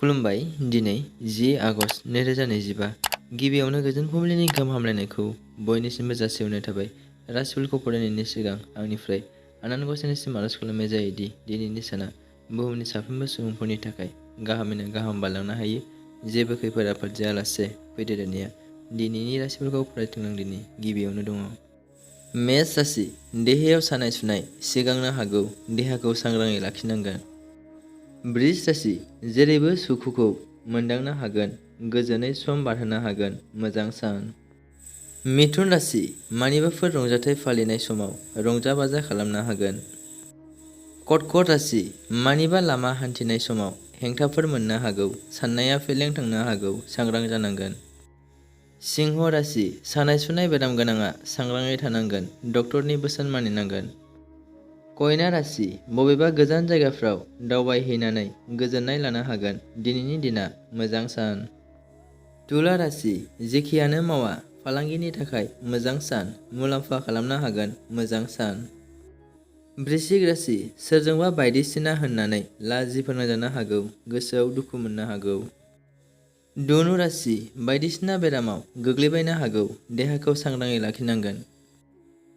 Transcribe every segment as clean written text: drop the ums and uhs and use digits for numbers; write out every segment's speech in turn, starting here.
खुलुमबाय। दिनै 10 आगस्ट 2025 गिबियावनो गोजोन फुंबिलिनि गाहाम हामलायनायखौ बयनिसिमबो जासिहरनाय थाबाय। राशिफलखौ फरायनायनि सिगां आंनिफ्राय आनान गसाइनिसिम आरज खालामनाय जायोदि दिनैनि साना बुहुमनि साफ्रोमबो सुबुंफोरनि थाखाय गाहामैनो गाहाम बारलांनो हायो। जेबो खैफोद आफोद जायालासे फैदेरनाया दिनैनि राशिफोरखौ फरायथिंलांदिनि गिबियावनो दङ। मेष राशि। देहायाव सानाय सुनाय सिगांनो हागौ, देहाखौ सांग्राङै लाखिनांगोन। वृष राशि। जेरैबो सुखुखौ मोनदांनो हागोन, गोजोनै सम बारहोनो हागोन, मोजां सान। मिथुन राशि। मानिबाफोर रंजाथाइ फालिनाय समाव रंजा बाजा खालामनो हागोन। कर्कट राशि। मानिबा लामा हान्थिनाय समाव हेंथाफोर मोननो हागौ, साननाया फेलें थांनो हागौ, सांग्रां जानांगोन। सिंह राशि। सानाय सुनाय बेराम गोनाङा सांग्राङै थानांगोन, डक्टरनि बोसोन मानिनांगोन। कन्या राशि। बबेबा गोजान जायगाफ्राव दावबायहैनानै गोजोननाय लानो हागोन, दिनैनि दिना मोजां सान। तुला राशि। जेखियानो मावा फालांगिनि थाखाय मोजां सान, मुलाम्फा खालामनो हागोन, मोजां सान। वृश्चिक राशि। सोरजोंबा बायदिसिना होननानै लाजि फोनांजानो हागौ, गोसोआव दुखु मोननो हागौ। धनु राशि। बायदिसिना बेरामाव गोग्लैबायनो हागौ, देहाखौ सांग्राङै लाखिनांगोन।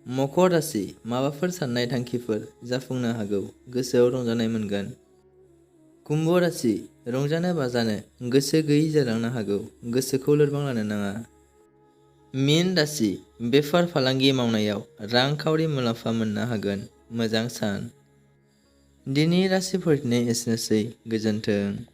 मकर राशि। माबाफोर साननाय थांखिफोर जाफुंनो हागौ, गोसोआव रंजानाय मोनगोन। कुम्भ राशि। रंजानो बाजानो गोसो गैयै जालांनो हागौ, गोसोखौ लोरबां लानो नाङा। मीन राशि। बेफार फालांगि मावनायाव रांखावरि मुलाम्फा मोननो हागोन, मोजां सान। दिनै राशि फरायनाया एसेनोसै, गोजोन्थों।